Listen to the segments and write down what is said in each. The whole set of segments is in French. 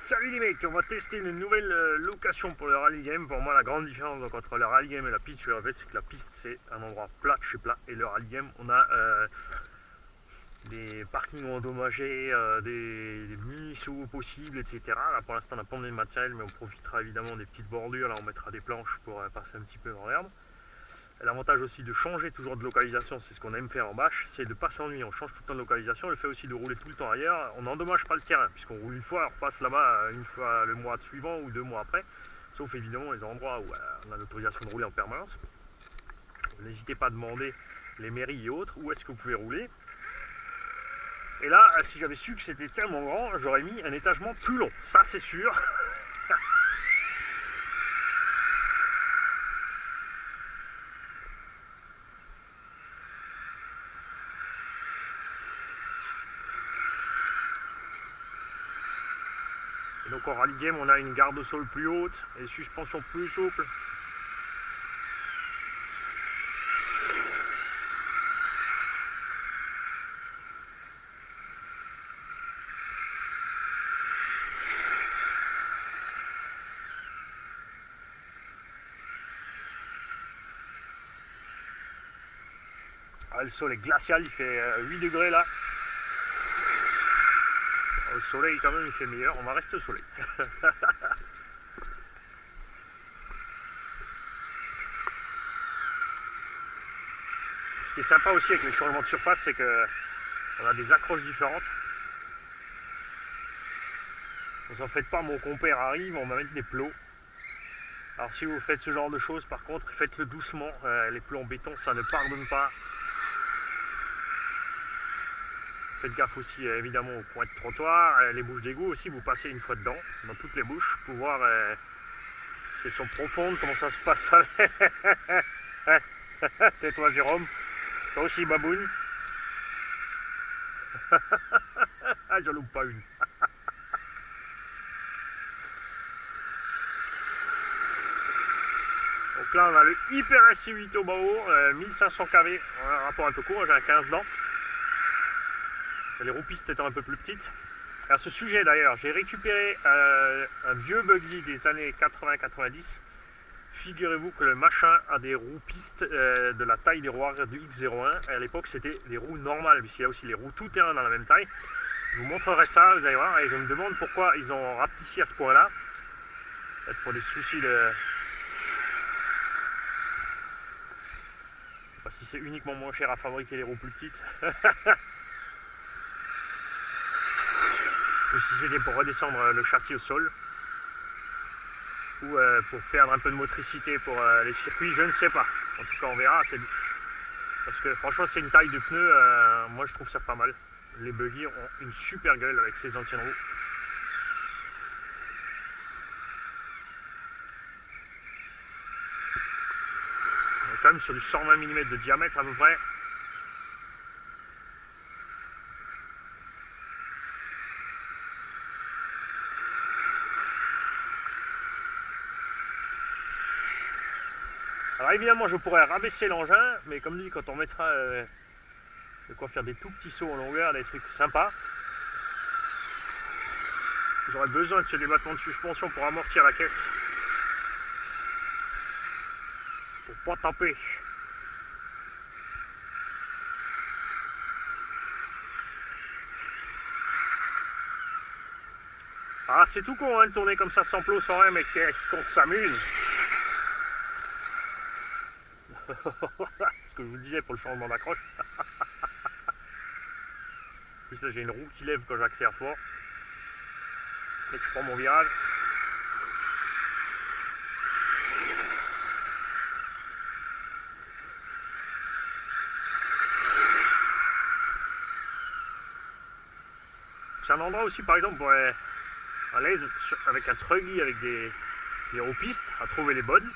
Salut les mecs, on va tester une nouvelle location pour le rallye game. Pour moi, la grande différence donc, entre le rallye game et la piste, je le répète, c'est que la piste c'est un endroit plat, chez plat, et le rallye game, on a des parkings endommagés, des mini-sauts possibles, etc. Là pour l'instant, on n'a pas emmené de matériel, mais on profitera évidemment des petites bordures. Là, on mettra des planches pour passer un petit peu dans l'herbe. L'avantage aussi de changer toujours de localisation, c'est ce qu'on aime faire en bâche, c'est de pas s'ennuyer, on change tout le temps de localisation. Le fait aussi de rouler tout le temps ailleurs, on n'endommage pas le terrain, puisqu'on roule une fois, on repasse là-bas une fois le mois suivant ou 2 mois après, sauf évidemment les endroits où on a l'autorisation de rouler en permanence. N'hésitez pas à demander les mairies et autres où est-ce que vous pouvez rouler. Et là, si j'avais su que c'était tellement grand, j'aurais mis un étagement plus long, ça c'est sûr. Et donc en rallye game, on a une garde au sol plus haute et des suspensions plus souples. Ah, le sol est glacial, il fait 8 degrés là. Au soleil quand même il fait meilleur, on va rester au soleil. Ce qui est sympa aussi avec les changements de surface, c'est qu'on a des accroches différentes. Vous en faites pas, mon compère arrive, on va mettre des plots. Alors si vous faites ce genre de choses, par contre, faites-le doucement. Les plots en béton, ça ne pardonne pas. Faites gaffe aussi évidemment aux points de trottoir, les bouches d'égout aussi, vous passez une fois dedans, dans toutes les bouches, pour voir si elles sont profondes, comment ça se passe. Tais-toi Jérôme, toi aussi baboune. Ah, j'en loupe pas une. Donc là on a le Hyper SC8 au bas haut, 1500 kV, un rapport un peu court, j'ai un 15 dents. Les roues pistes étant un peu plus petites. À ce sujet d'ailleurs, j'ai récupéré un vieux buggy des années 80-90. Figurez-vous que le machin a des roues pistes de la taille des roues arrière du X01. À l'époque, c'était des roues normales, puisqu'il y a aussi les roues tout terrain dans la même taille. Je vous montrerai ça, vous allez voir, et je me demande pourquoi ils ont rapetissé à ce point-là. Peut-être pour des soucis de... Je sais pas si c'est uniquement moins cher à fabriquer les roues plus petites. Ou si c'était pour redescendre le châssis au sol. Ou pour perdre un peu de motricité pour les circuits, je ne sais pas. En tout cas, on verra. Parce que franchement, c'est une taille de pneu, moi je trouve ça pas mal. Les buggy ont une super gueule avec ces anciennes roues. On est quand même sur du 120 mm de diamètre à peu près. Alors évidemment, je pourrais rabaisser l'engin, mais comme dit, quand on mettra de quoi faire des tout petits sauts en longueur, des trucs sympas, j'aurais besoin de ce débattement de suspension pour amortir la caisse. Pour pas taper. Ah, c'est tout con hein, de tourner comme ça sans plot, sans rien, mais qu'est-ce qu'on s'amuse. Ce que je vous disais pour le changement d'accroche. En plus là j'ai une roue qui lève quand j'accélère fort. Dès que je prends mon virage. C'est un endroit aussi par exemple pour à l'aise avec un truggy avec des roues pistes à trouver les bonnes.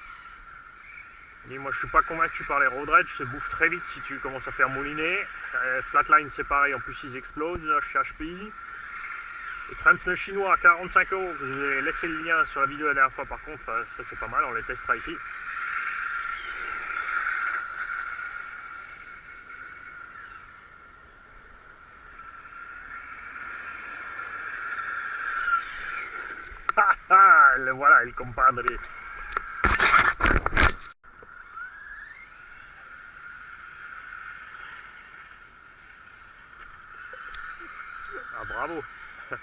Et moi je suis pas convaincu par les road rage, se bouffe très vite si tu commences à faire mouliner. Flatline c'est pareil, en plus ils explosent chez HPI. Les trains de pneus chinois à 45 €, je vous ai laissé le lien sur la vidéo la dernière fois par contre, ça c'est pas mal, on les testera ici. Voilà, il compadre. Ah, bravo. C'est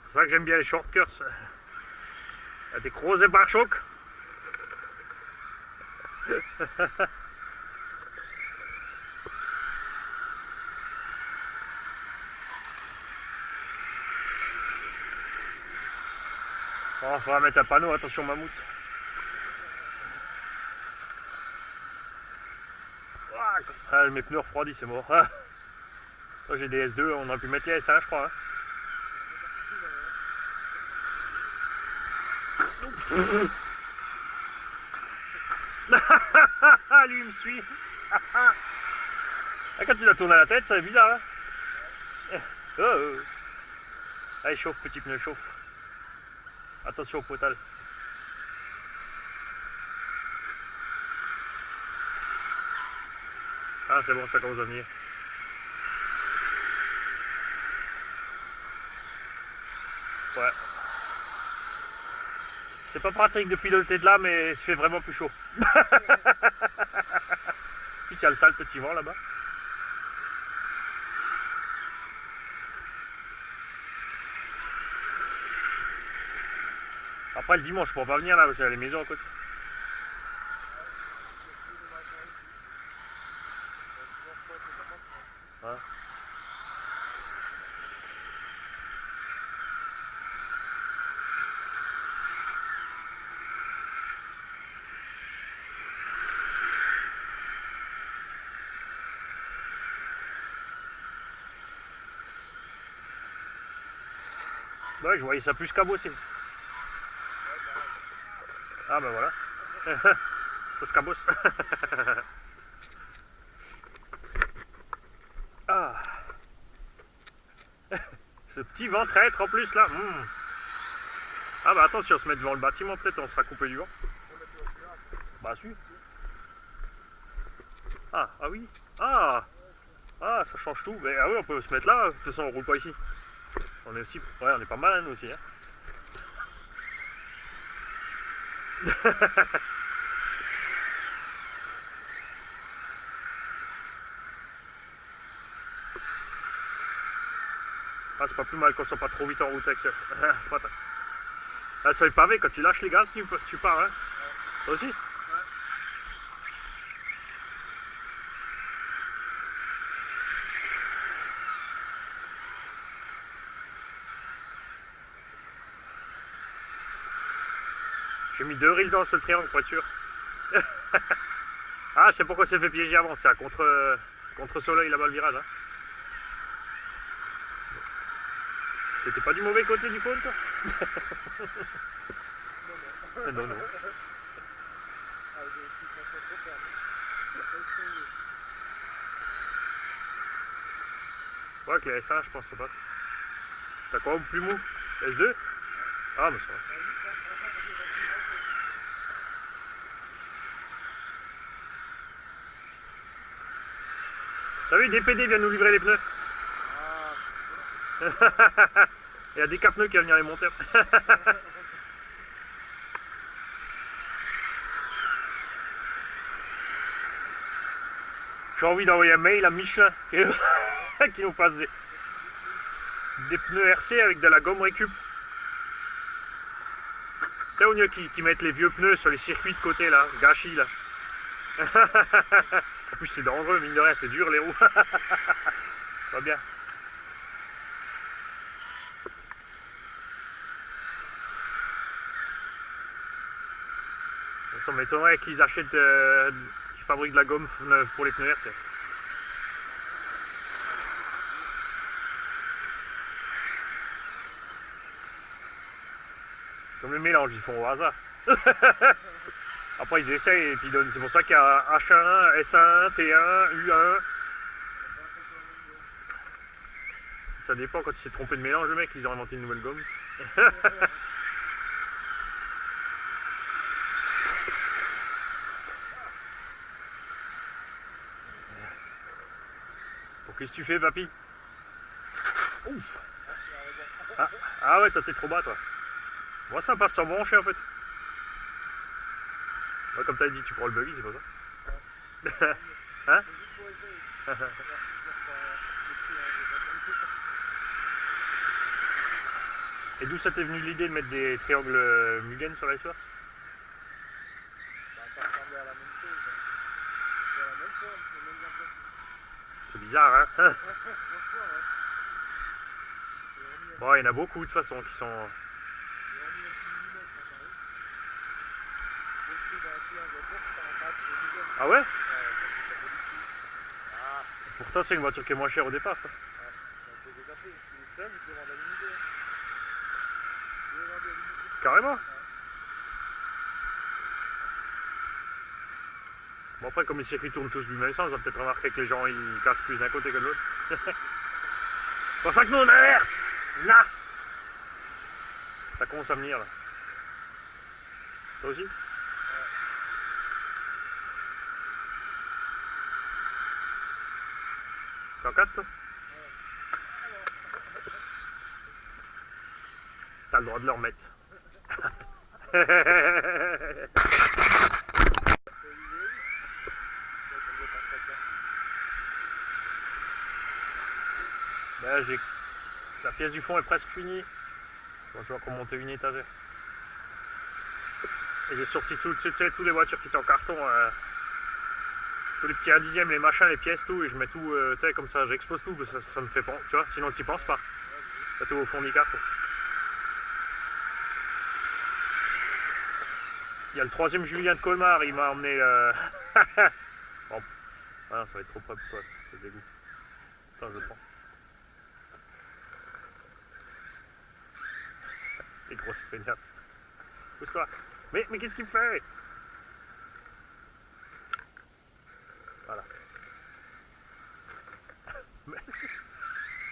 pour ça que j'aime bien les short course. Il y a des gros pare-chocs. Oh, faudra mettre un panneau, attention mammouth. Ah, mes pneus refroidis, c'est mort. Ah. J'ai des S2, on aurait pu mettre les S1 je crois. Ah, lui il me suit. Ah, quand tu l'as tourné à la tête, c'est bizarre. Hein. Allez, chauffe, petit pneu, chauffe. Attention au potal. Ah, c'est bon, ça commence à venir. Ouais. C'est pas pratique de piloter de là, mais il se fait vraiment plus chaud. Puis il y a le sale petit vent là-bas. Après le dimanche, je pourrais pas venir là, parce qu'il y a les maisons à côté. Ouais. Ouais, je voyais ça plus cabosser. Ah ben voilà. Ça se cabosse. Ah. Ce petit vent traître en plus là. Ah bah attends, si on se met devant le bâtiment, peut-être on sera coupé du vent. Bah si. Ah oui. Ah. Ah, ça change tout. Mais ah oui, on peut se mettre là. De toute façon, on roule pas ici. On est aussi. Ouais, on est pas mal hein, nous aussi. Hein. Ah, c'est pas plus mal qu'on soit pas trop vite en route avec ça. C'est pas ah, sur les pavés, quand tu lâches les gaz, tu pars. Hein. Toi aussi. J'ai mis 2 reels dans ce triangle pour être sûr. Ah, je sais pourquoi c'est fait piéger avant, c'est à contre-soleil là-bas le virage. Hein. T'étais pas du mauvais côté du cône toi? Non, non. Ouais, que les S1, je pense, c'est pas. T'as quoi au plus mou? S2? Ah, mais ça va. T'as vu, DPD vient nous livrer les pneus. Il y a des cap-pneus qui va venir les monter. J'ai envie d'envoyer un mail à Michelin qui nous fasse des pneus RC avec de la gomme récup. C'est au mieux qui mettent les vieux pneus sur les circuits de côté là, gâchis là. En plus c'est dangereux, mine de rien, c'est dur les roues. Pas bien. Ça m'étonnerait qu'ils achètent, qu'ils fabriquent de la gomme neuve pour les pneus RC. Comme le mélange, ils font au hasard. Après ils essayent et puis c'est pour ça qu'il y a H1, S1, T1, U1. Ça dépend, quand il s'est trompé de mélange le mec, ils ont inventé une nouvelle gomme. Qu'est-ce que tu fais, papy? Ouf. Ah ouais, toi t'es trop bas toi. Moi ça passe sans brancher en fait. Ouais, comme t'as dit, tu prends le buggy, c'est pas ça. Hein? Et d'où ça t'est venu l'idée de mettre des triangles Mugen sur les soirs? C'est bizarre, hein? Bon, il y en a beaucoup de toute façon qui sont. Ah ouais? Pourtant, c'est une voiture qui est moins chère au départ, quoi. Carrément. Bon, après, comme les circuits tournent tous du même sens, on va peut-être remarquer que les gens ils cassent plus d'un côté que de l'autre. C'est pour ça que nous on inverse. Là. Ça commence à venir là. Toi aussi? T'es en 4 toi? T'as le droit de le remettre. Ben, la pièce du fond est presque finie. Bon, je vais encore monter une étagère. Et j'ai sorti toutes les voitures qui étaient en carton. Tous les petits 1 dixième, les machins, les pièces, tout. Et je mets tout, tu sais, comme ça, j'expose tout. Ça me fait pas, tu vois, sinon tu y penses pas. T'as tout au fond du carton. Il y a le 3e Julien de Colmar, il m'a emmené. Bon, ah non, ça va être trop près pour toi, c'est dégoût. Attends, je le prends. Les grosses feignasses. Pousse-toi. Mais qu'est-ce qu'il fait? Voilà.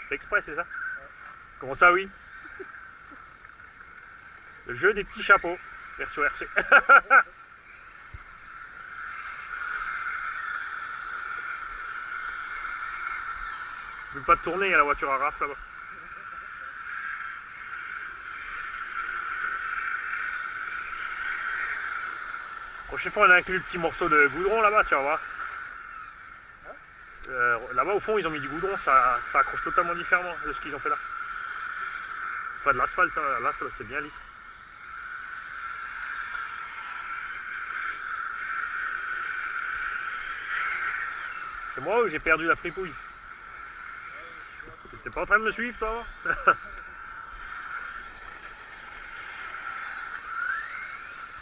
C'est exprès, c'est ça? Comment ça, oui? Le jeu des petits chapeaux, version RC. Je veux pas te tourner, il y a la voiture à rafle là-bas. Prochaine fois, on a inclus le petit morceau de goudron là-bas, tu vas voir. Là-bas, au fond, ils ont mis du goudron, ça accroche totalement différemment de ce qu'ils ont fait là. Pas de l'asphalte, hein. Là, c'est bien lisse. C'est moi où j'ai perdu la fripouille. T'es pas en train de me suivre, toi?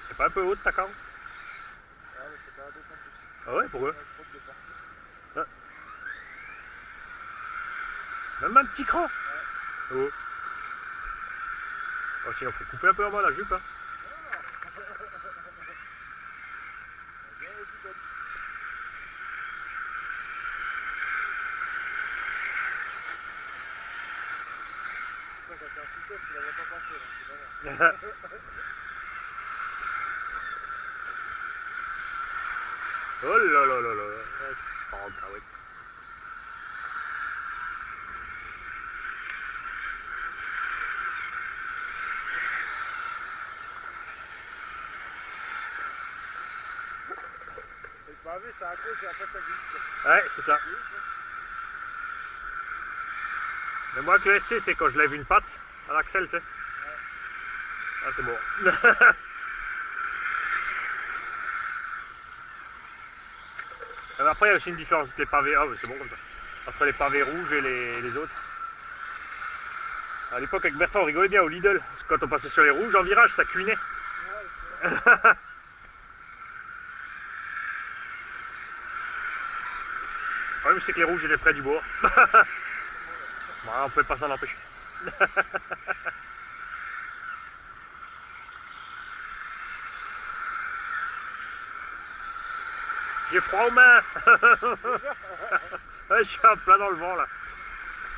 C'est pas un peu haute ta carte? Ah ouais, pourquoi? Ah. Même un petit cran? Oh. Oh, sinon, faut couper un peu en bas la jupe. Hein. Oh là là là là. Je pars en cacahuète. Ouais, c'est ça. Mais moi, avec le SC, c'est quand je lève une patte à l'axel, tu sais. Ah, c'est bon. Mais après, il y a aussi une différence entre les pavés. Ah, c'est bon comme ça. Entre les pavés rouges et les autres. À l'époque, avec Bertrand, on rigolait bien au Lidl. Parce que quand on passait sur les rouges en virage, ça cuinait. Le problème, c'est que les rouges étaient près du bord. Bon, on pouvait pas s'en empêcher. J'ai froid aux mains. Ouais, je suis en plein dans le vent là.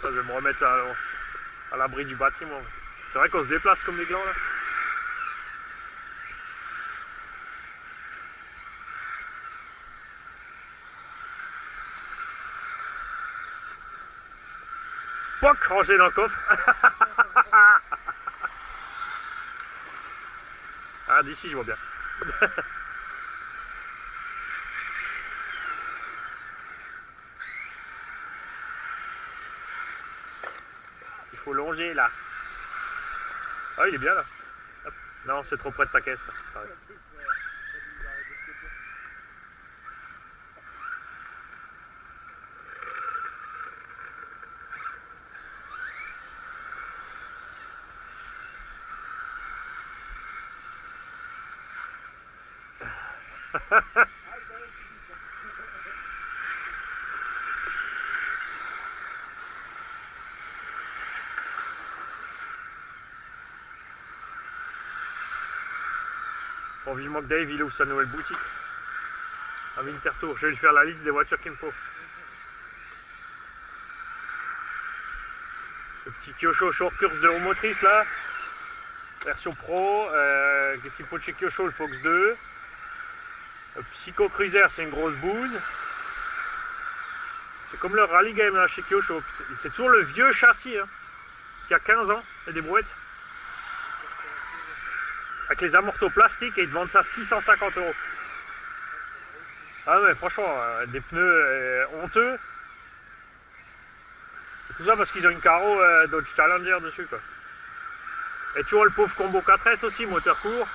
Je vais me remettre à l'abri du bâtiment. C'est vrai qu'on se déplace comme des glands là. POC rangé dans le coffre. Ah, d'ici, je vois bien. Il faut longer là. Ah, il est bien là. Hop. Non, c'est trop près de ta caisse. Bon, vivement que Dave il ouvre sa nouvelle boutique à Winterthur. Je vais lui faire la liste des voitures qu'il me faut. Le petit Kyosho short course de roue motrice là. Version pro. Qu'est-ce qu'il faut de chez Kyosho? Le Fox 2. Le Psycho Cruiser, c'est une grosse bouse. C'est comme le Rally Game là chez Kyosho. C'est toujours le vieux châssis hein, qui a 15 ans et des brouettes. Avec les amortos plastiques et ils te vendent ça 650 €. Ah mais franchement, des pneus honteux. Et tout ça parce qu'ils ont une carreau Dodge Challenger dessus quoi. Et toujours le pauvre combo 4S aussi, moteur court.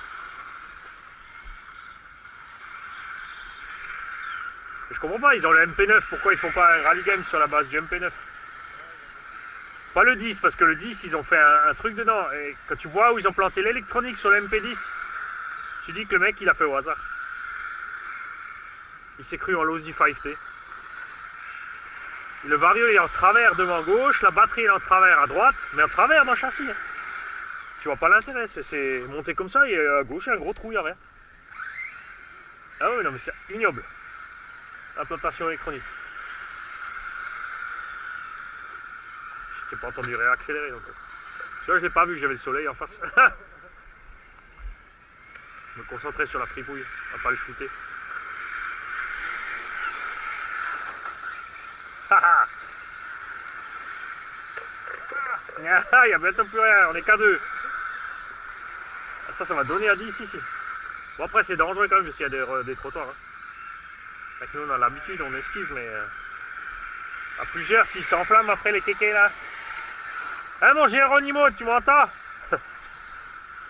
Et je comprends pas, ils ont le MP9, pourquoi ils font pas un rally game sur la base du MP9? Pas le 10, parce que le 10, ils ont fait un truc dedans. Et quand tu vois où ils ont planté l'électronique sur le MP10, tu dis que le mec, il a fait au hasard. Il s'est cru en Losi 5T. Le vario est en travers devant gauche, la batterie est en travers à droite, mais en travers dans le châssis. Hein. Tu vois pas l'intérêt, c'est monté comme ça, et à gauche, il y a un gros trou, il y a rien. Ah oui, non, mais c'est ignoble. Implantation électronique. Je t'ai pas entendu réaccélérer donc. Tu vois, je l'ai pas vu, j'avais le soleil en face. Me concentrer sur la fripouille, on va pas le shooter. Il y a bientôt plus rien, on est qu'à 2. Ça va donner à 10 ici. Bon après c'est dangereux quand même parce qu'il y a des trottoirs. Hein. Avec nous on a l'habitude, on esquive mais... à plusieurs, s'ils s'enflamment après les kékés là. Hein mon Géronimo, tu m'entends?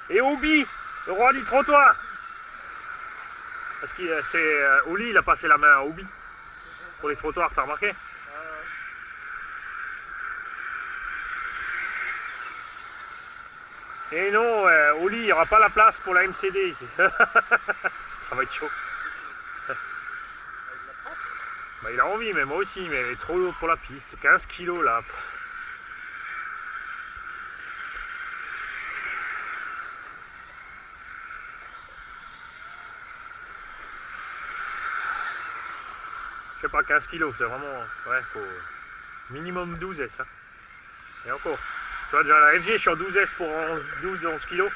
Et Obi, le roi du trottoir. Parce que c'est Oli, il a passé la main à Obi. Pour les trottoirs, t'as remarqué? Et non, Oli, il n'y aura pas la place pour la MCD ici. Ça va être chaud. Bah, il a envie, mais moi aussi, mais elle est trop lourde pour la piste. 15 kilos là. Je sais pas, 15 kilos, c'est vraiment... Ouais, faut... Minimum 12 S. Hein. Et encore. Tu vois, déjà la FG, je suis en 12 S pour 12-11 kilos.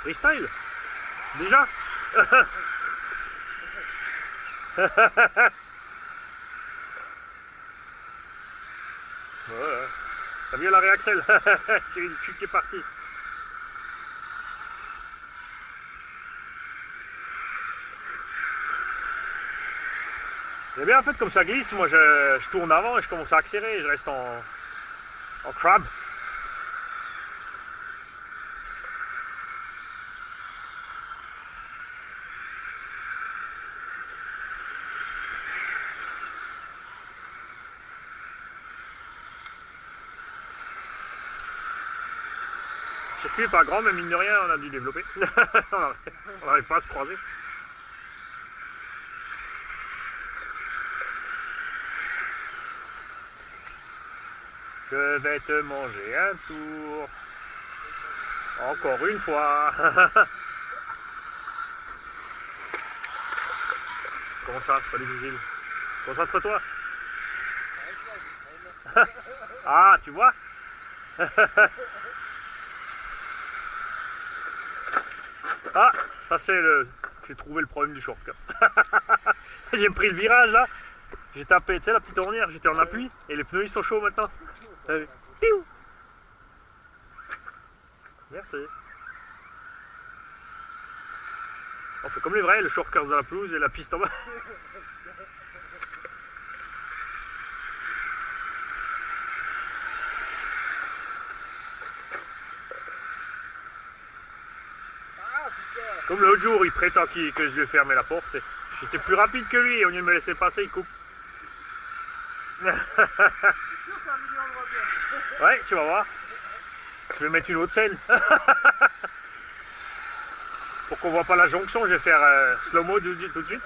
Freestyle. Déjà. Ouais. T'as vu la réaxel? C'est une cul qui est partie. C'est bien en fait comme ça glisse, moi je tourne avant et je commence à accélérer, je reste en crab. Le circuit n'est pas grand, mais mine de rien, on a dû développer. On n'arrive pas à se croiser. Je vais te manger un tour. Encore une fois. Comment ça, c'est pas difficile. Concentre-toi. Ah, tu vois. Ah, ça c'est le... J'ai trouvé le problème du shortcut. J'ai pris le virage là, j'ai tapé, tu sais la petite ornière, j'étais en appui et les pneus ils sont chauds maintenant. Merci. On fait comme les vrais, le shortcut dans la pelouse et la piste en bas. Comme l'autre jour, il prétend que je lui ai fermé la porte. J'étais plus rapide que lui et au lieu de me laisser passer, il coupe. Ouais, tu vas voir. Je vais mettre une autre scène. Pour qu'on voit pas la jonction, je vais faire slow-mo tout de suite.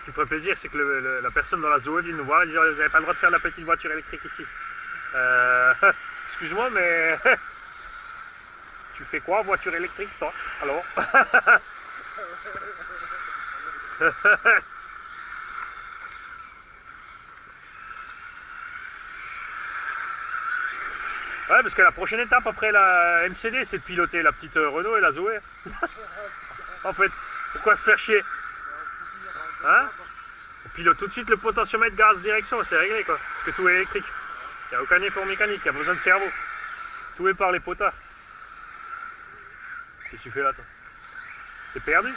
Ce qui ferait plaisir, c'est que la personne dans la Zoé vienne nous voir et dire vous n'avez pas le droit de faire la petite voiture électrique ici. Excuse-moi, mais tu fais quoi, voiture électrique, toi? Alors ouais, parce que la prochaine étape après la MCD, c'est de piloter la petite Renault et la Zoé. En fait, pourquoi se faire chier? Hein? On pilote tout de suite le potentiomètre gaz direction, c'est réglé quoi. Parce que tout est électrique. Il n'y a aucun effort mécanique, il y a besoin de cerveau. Tout est par les potards. Qu'est-ce que tu fais là toi? T'es perdu?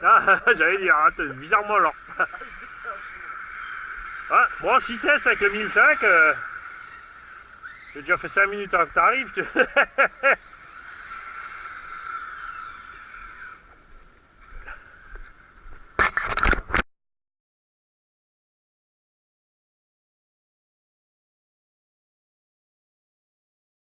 Ah, j'allais dire, hein, bizarrement lent. Ah, bon, 6S avec le 1005, j'ai déjà fait 5 minutes avant que t'arrives.